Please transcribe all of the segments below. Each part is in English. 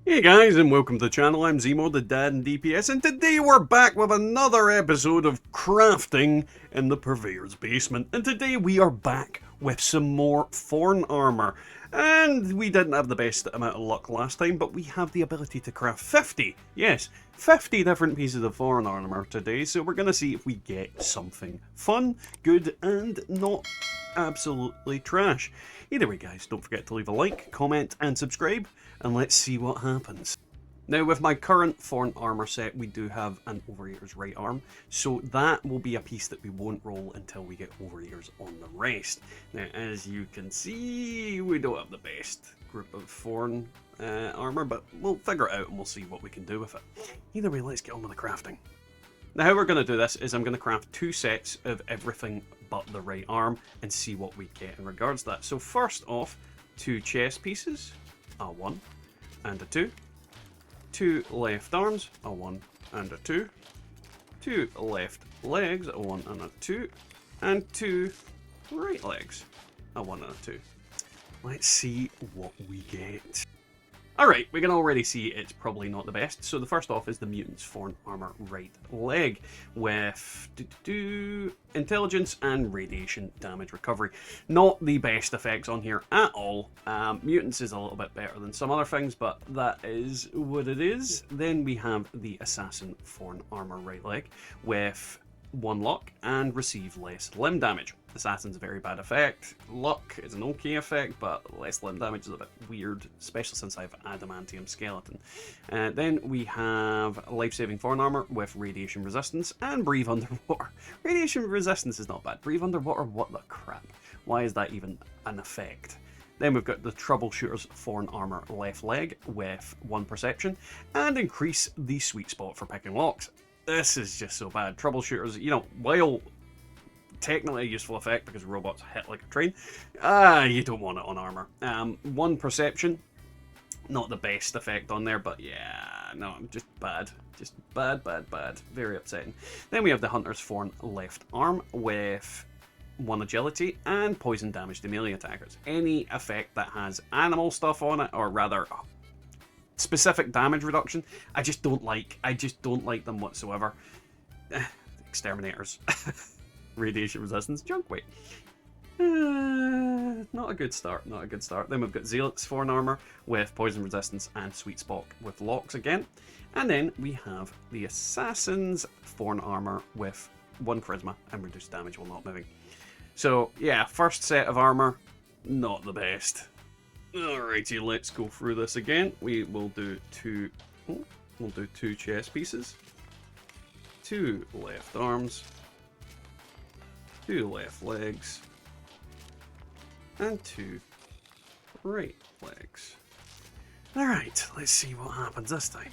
Hey guys, and welcome to the channel. I'm Zemo, the dad in DPS, and today we're back with another episode of crafting in the Purveyor's basement. And today we are back with some more Thorn armor. And we didn't have the best amount of luck last time, but we have the ability to craft 50, yes, 50 different pieces of Thorn armor today. So we're going to see if we get something fun, good, and not absolutely trash. Either way guys, don't forget to leave a like, comment and subscribe, and let's see what happens. Now with my current Thorn armor set, we do have an Overeater's right arm, so that will be a piece that we won't roll until we get Overeaters on the rest. Now as you can see, we don't have the best group of Thorn armor, but we'll figure it out and we'll see what we can do with it. Either way, let's get on with the crafting. Now how we're going to do this is I'm going to craft 2 sets of everything but the right arm and see what we get in regards to that. So first off, 2 chest pieces, a 1 and a 2. 2 left arms, a 1 and a 2. 2 left legs, a 1 and a 2. And 2 right legs, a 1 and a 2. Let's see what we get. Alright, we can already see it's probably not the best. So the first off is the Mutant's Thorn Armor right leg with intelligence and radiation damage recovery. Not the best effects on here at all. Mutants is a little bit better than some other things, but that is what it is. Then we have the Assassin Thorn Armor right leg with 1 luck and receive less limb damage. Assassin's a very bad effect. Luck is an okay effect, but less limb damage is a bit weird, especially since I have Adamantium Skeleton. Then we have Life-Saving Thorn Armor with Radiation Resistance and Breathe Underwater. Radiation Resistance is not bad. Breathe Underwater, what the crap? Why is that even an effect? Then we've got the Troubleshooter's Thorn Armor left leg with 1 Perception and increase the sweet spot for picking locks. This is just so bad. Troubleshooters, you know, while technically a useful effect because robots hit like a train, you don't want it on armor. 1 Perception, not the best effect on there, but yeah, no, just bad. Just bad, bad, bad. Very upsetting. Then we have the Hunter's Thorn left arm with 1 Agility and poison damage to melee attackers. Any effect that has animal stuff on it, or rather specific damage reduction, I just don't like. I just don't like them whatsoever. Exterminators. Radiation resistance, junk weight. Not a good start, not a good start. Then we've got Zealot's Thorn Armor with poison resistance and sweet spot with locks again. And then we have the Assassin's Thorn Armor with 1 charisma and reduced damage while not moving. So yeah, first set of armor, not the best. Alrighty, let's go through this again. We will do 2 chest pieces, 2 left arms, 2 left legs, and 2 right legs. Alright, let's see what happens this time.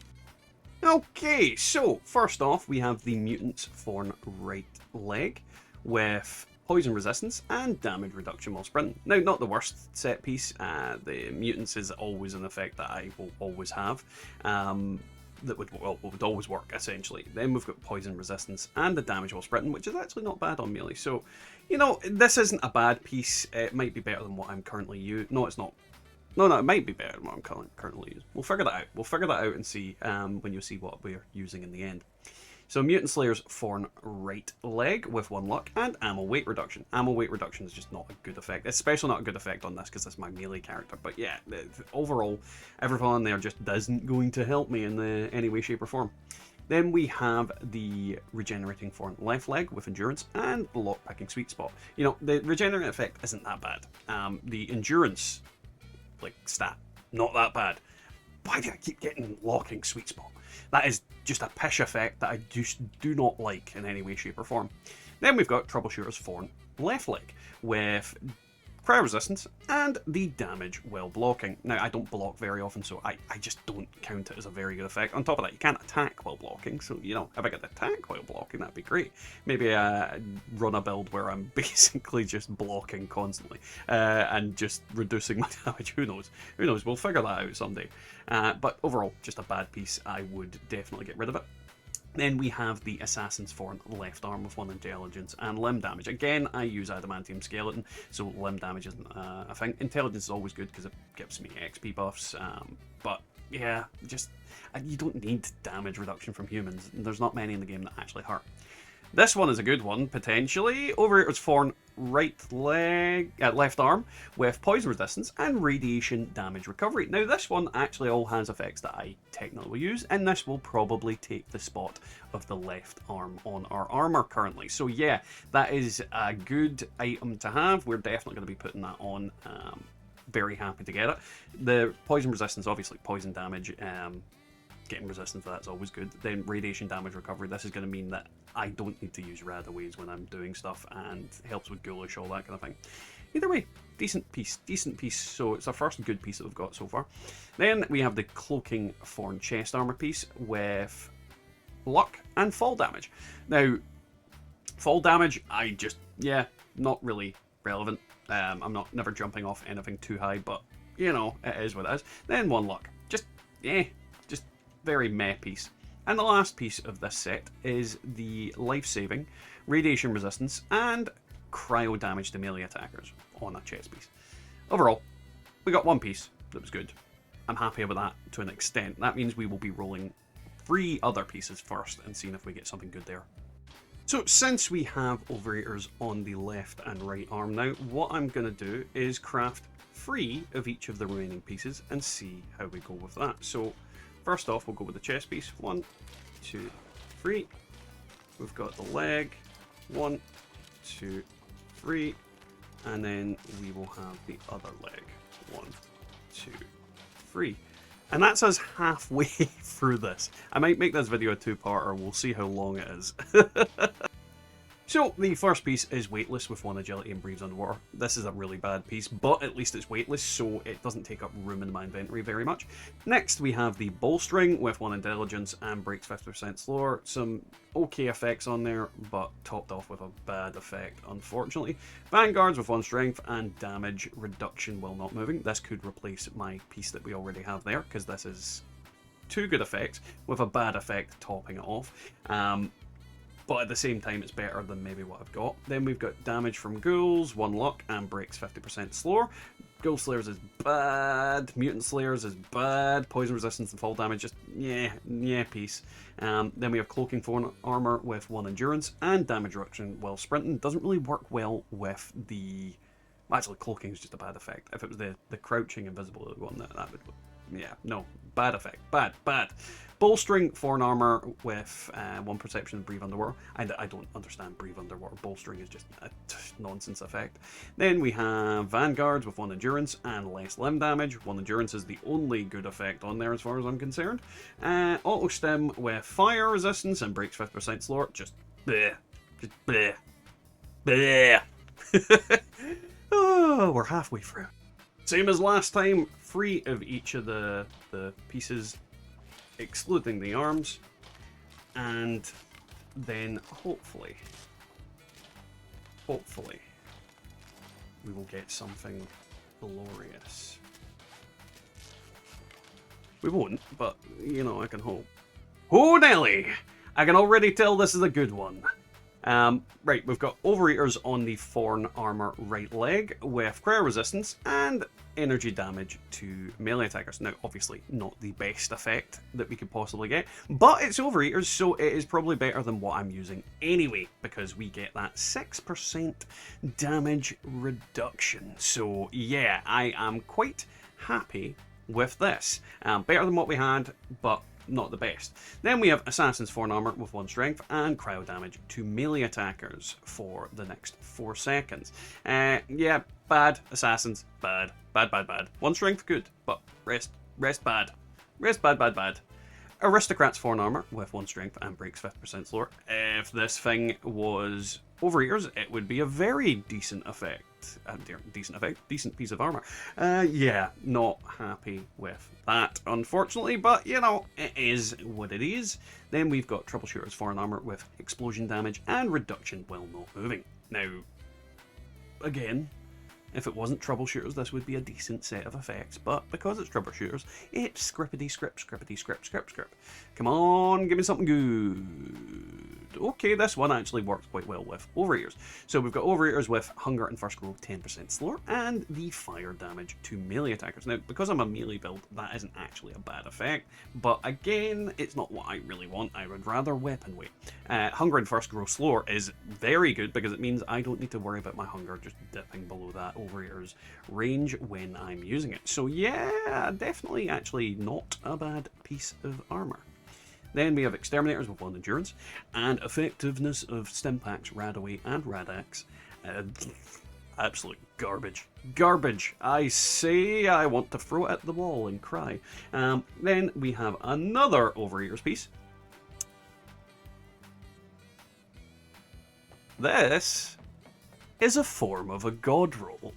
Okay, so first off we have the Mutant's Thorn right leg with poison resistance and damage reduction while sprinting. Now, not the worst set piece. The Mutants is always an effect that I will always have. That would always work, essentially. Then we've got poison resistance and the damage while sprinting, which is actually not bad on melee. So, you know, this isn't a bad piece. It might be better than what I'm currently using. No, it's not. No, it might be better than what I'm currently using. We'll figure that out. We'll figure that out and see when you see what we're using in the end. So Mutant Slayer's Thorn right leg with 1 luck and ammo weight reduction. Ammo weight reduction is just not a good effect. Especially not a good effect on this because that's my melee character. But yeah, overall, everything on there just isn't going to help me in any way, shape or form. Then we have the Regenerating Thorn left leg with endurance and the lockpicking sweet spot. You know, the regenerate effect isn't that bad. The endurance, like, stat, not that bad. Why do I keep getting locking sweet spot? That is just a pish effect that I just do not like in any way, shape or form. Then we've got Troubleshooter's Thorn left leg with cryo resistance and the damage while blocking. Now, I don't block very often, so I just don't count it as a very good effect. On top of that, you can't attack while blocking, so, you know, if I get attack while blocking, that'd be great. Maybe run a build where I'm basically just blocking constantly and just reducing my damage. Who knows? Who knows? We'll figure that out someday. But overall, just a bad piece. I would definitely get rid of it. Then we have the Assassin's Thorn left arm with 1 intelligence and limb damage. Again, I use Adamantium Skeleton, so limb damage isn't a thing. Intelligence is always good because it gives me XP buffs, but yeah, just you don't need damage reduction from humans. There's not many in the game that actually hurt. This one is a good one, potentially. Over here, it's Thorn left arm with poison resistance and radiation damage recovery. Now, this one actually all has effects that I technically will use, and this will probably take the spot of the left arm on our armor currently. So yeah, that is a good item to have. We're definitely going to be putting that on. Very happy to get it. The poison resistance, obviously poison damage, getting resistance to that's always good. Then radiation damage recovery, this is going to mean that I don't need to use Radaways when I'm doing stuff, and helps with ghoulish, all that kind of thing. Either way, decent piece. So it's our first good piece that we've got so far. Then we have the cloaking Thorn chest armor piece with luck and fall damage. Now, fall damage, not really relevant. I'm never jumping off anything too high, but you know, it is what it is. Then 1 luck. Just very meh piece. And the last piece of this set is the life-saving, radiation resistance, and cryo damage to melee attackers on a chest piece. Overall, we got 1 piece that was good. I'm happy about that to an extent. That means we will be rolling 3 other pieces first and seeing if we get something good there. So since we have overeaters on the left and right arm now, what I'm going to do is craft 3 of each of the remaining pieces and see how we go with that. So first off, we'll go with the chest piece. 1, 2, 3. We've got the leg. 1, 2, 3. And then we will have the other leg. 1, 2, 3. And that's us halfway through this. I might make this video a 2-parter, we'll see how long it is. So, the first piece is weightless with 1 agility and breathes underwater. This is a really bad piece, but at least it's weightless, so it doesn't take up room in my inventory very much. Next, we have the bolstering with 1 intelligence and breaks 50% slower. Some okay effects on there, but topped off with a bad effect, unfortunately. Vanguards with 1 strength and damage reduction while not moving. This could replace my piece that we already have there, because this is 2 good effects with a bad effect topping it off. But at the same time, it's better than maybe what I've got. Then we've got damage from ghouls, 1 luck, and breaks 50% slower. Ghoul Slayers is bad. Mutant Slayers is bad. Poison resistance and fall damage, just piece. Then we have cloaking Thorn armor with 1 endurance and damage reduction while sprinting. Doesn't really work well with the... Actually, cloaking is just a bad effect. If it was the crouching invisible one, that would... Yeah, no. Bad effect. Bad. Bolstering Thorn armor with 1 perception and breathe underwater. I don't understand breathe underwater. Bolstering is just a nonsense effect. Then we have Vanguards with 1 endurance and less limb damage. 1 endurance is the only good effect on there as far as I'm concerned. Auto stim with fire resistance and breaks 50% slower. Just bleh. Just bleh. Bleh. Oh, we're halfway through. Same as last time, 3 of each of the pieces, excluding the arms, and then hopefully, we will get something glorious. We won't, but, you know, I can hope. Oh, Nelly! I can already tell this is a good one. Right, we've got Overeaters on the Thorn armor right leg with cryo resistance and energy damage to melee attackers. Now, obviously, not the best effect that we could possibly get, but it's Overeaters, so it is probably better than what I'm using anyway, because we get that 6% damage reduction. So, yeah, I am quite happy with this. Better than what we had, but not the best. Then we have Assassin's Thorn armor with 1 strength and cryo damage to melee attackers for the next 4 seconds. Yeah, bad. Assassins, bad. 1 strength, good, but rest bad. Rest bad. Aristocrat's Thorn armor with 1 strength and breaks 50% slower. If this thing was Overeaters, it would be a very decent effect. Decent piece of armor. Yeah, not happy with that, unfortunately, but you know, it is what it is. Then we've got Troubleshooter's Thorn armor with explosion damage and reduction while not moving. Now, again, if it wasn't Troubleshooters, this would be a decent set of effects, but because it's Troubleshooters, it's script. Come on, give me something good. okay, this one actually works quite well with overeaters. So we've got overeaters with hunger and first growth 10% slower, and the fire damage to melee attackers. Now, because I'm a melee build, that isn't actually a bad effect, but again, it's not what I really want. I would rather weapon weight. Hunger and first growth slower is very good because it means I don't need to worry about my hunger just dipping below that overeater's range when I'm using it. So yeah, definitely actually not a bad piece of armor. Then we have Exterminators with 1 endurance, and effectiveness of Stimpaks, Radaway, and Radax. Absolute garbage. Garbage. I say I want to throw it at the wall and cry. Then we have another Overeaters piece. This is a form of a god roll.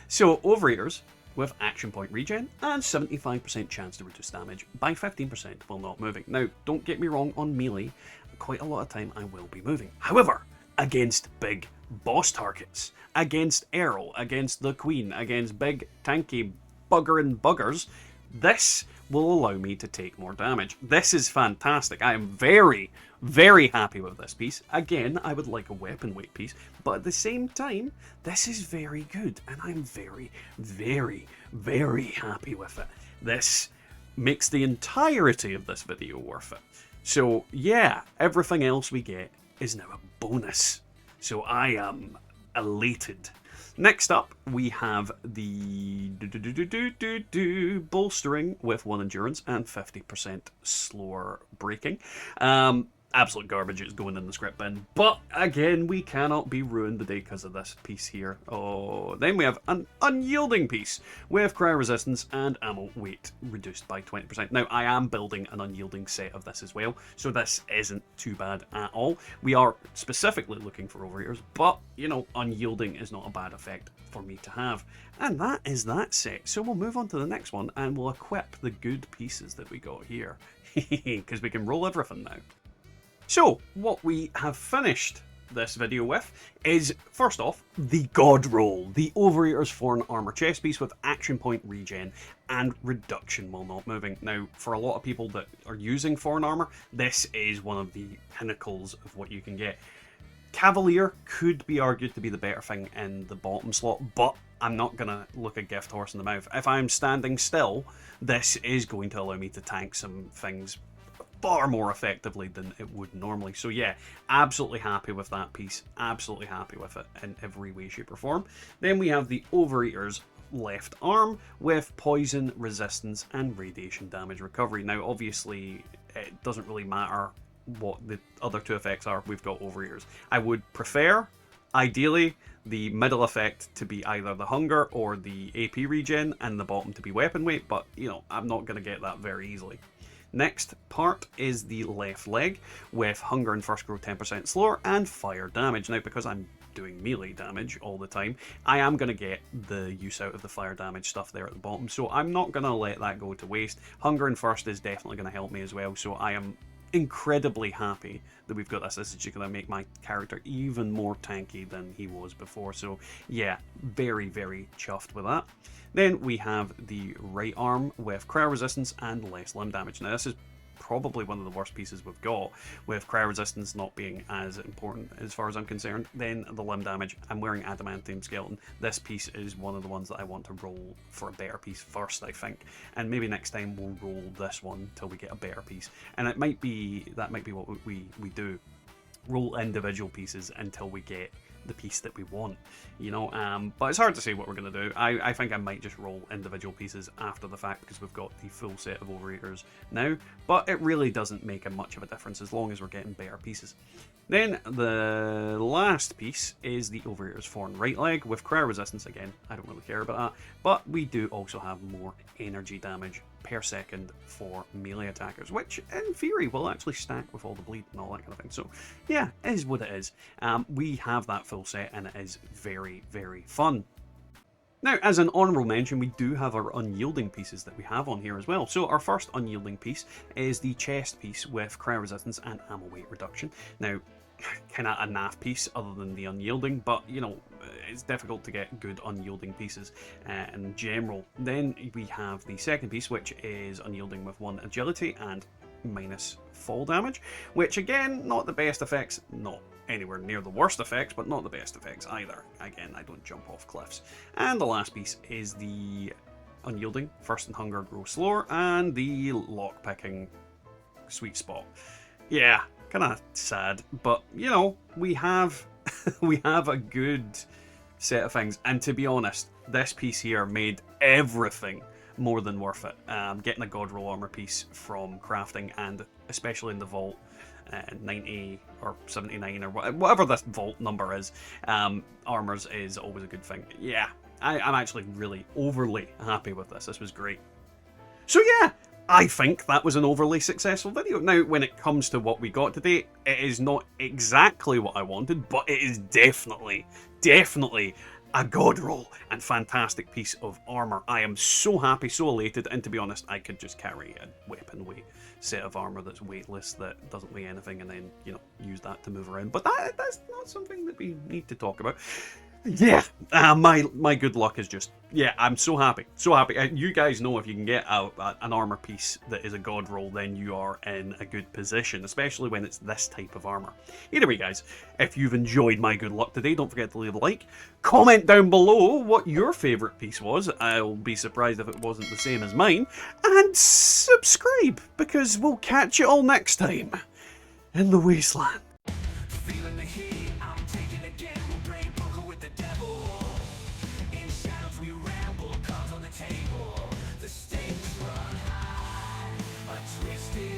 So Overeaters with action point regen and 75% chance to reduce damage by 15% while not moving. Now, don't get me wrong, on melee, quite a lot of time I will be moving. However, against big boss targets, against Earl, against the Queen, against big tanky buggers, this will allow me to take more damage. This is fantastic. I am very, very happy with this piece. Again, I would like a weapon weight piece, but at the same time, this is very good, and I'm very, very, very happy with it. This makes the entirety of this video worth it. So yeah, everything else we get is now a bonus. So I am elated. Next up, we have the bolstering with 1 endurance and 50% slower braking. Absolute garbage, it's going in the script bin. But again, we cannot be ruined today because of this piece here. Oh, then we have an unyielding piece with cryo resistance and ammo weight reduced by 20%. Now, I am building an unyielding set of this as well, so this isn't too bad at all. We are specifically looking for overeaters, but, you know, unyielding is not a bad effect for me to have. And that is that set. So we'll move on to the next one and we'll equip the good pieces that we got here. Because we can roll everything now. So, what we have finished this video with is, first off, the God Roll, the Overeater's Thorn Armor chest piece with action point regen and reduction while not moving. Now, for a lot of people that are using Thorn Armor, this is one of the pinnacles of what you can get. Cavalier could be argued to be the better thing in the bottom slot, but I'm not going to look a gift horse in the mouth. If I'm standing still, this is going to allow me to tank some things far more effectively than it would normally. So yeah, absolutely happy with that piece. Absolutely happy with it in every way, shape or form. Then we have the Overeater's left arm with poison resistance and radiation damage recovery. Now obviously it doesn't really matter what the other two effects are. We've got Overeaters. I would prefer, ideally, the middle effect to be either the hunger or the AP regen and the bottom to be weapon weight, but you know, I'm not going to get that very easily. Next part is the left leg with hunger and first growth 10% slower and fire damage. Now, because I'm doing melee damage all the time, I am going to get the use out of the fire damage stuff there at the bottom, so I'm not going to let that go to waste. Hunger and first is definitely going to help me as well, so I am incredibly happy that we've got this. This is just going to make my character even more tanky than he was before, so yeah, very, very chuffed with that. Then we have the right arm with cryo resistance and less limb damage. Now this is probably one of the worst pieces we've got, with cryo resistance not being as important as far as I'm concerned. Then the limb damage, I'm wearing adamantium skeleton. This piece is one of the ones that I want to roll for a better piece first, I think, and maybe next time we'll roll this one till we get a better piece, and it might be, that might be what we do, roll individual pieces until we get the piece that we want, you know, but it's hard to say what we're going to do. I think I might just roll individual pieces after the fact because we've got the full set of Overeaters now, but it really doesn't make much of a difference as long as we're getting better pieces. Then the last piece is the Overeater's Thorn right leg with cryo resistance. Again, I don't really care about that, but we do also have more energy damage per second for melee attackers, which in theory will actually stack with all the bleed and all that kind of thing. So yeah, it is what it is. We have that full set and it is very, very fun. Now, as an honourable mention, we do have our unyielding pieces that we have on here as well. So our first unyielding piece is the chest piece with cryo resistance and ammo weight reduction. Now, kind of a naff piece other than the unyielding, but you know, it's difficult to get good unyielding pieces in general. Then we have the second piece, which is unyielding with 1 agility and minus fall damage, which again, not the best effects, not anywhere near the worst effects, but not the best effects either. Again, I don't jump off cliffs. And the last piece is the unyielding, Thirst and Hunger grow slower, and the lockpicking sweet spot. Yeah, kind of sad, but you know, we have we have a good set of things, and to be honest, this piece here made everything more than worth it. Getting a God Roll armor piece from crafting, and especially in the vault, 90 or 79 or whatever this vault number is, armors is always a good thing. Yeah, I'm actually really overly happy with this. This was great. So yeah, I think that was an overly successful video. Now, when it comes to what we got today, it is not exactly what I wanted, but it is definitely a God Roll and fantastic piece of armor. I am so happy, so elated, and to be honest, I could just carry a weapon weight set of armor that's weightless, that doesn't weigh anything, and then, you know, use that to move around. But that's not something that we need to talk about. Yeah, my good luck is just, yeah, I'm so happy, so happy. You guys know if you can get an armor piece that is a God Roll, then you are in a good position, especially when it's this type of armor. Either way, guys, if you've enjoyed my good luck today, don't forget to leave a like. Comment down below what your favourite piece was. I'll be surprised if it wasn't the same as mine. And subscribe, because we'll catch you all next time in the Wasteland. Feeling the heat, I'm taking again. We'll brain poker with the devil. In shadows we ramble, cards on the table. The stakes run high. A twisted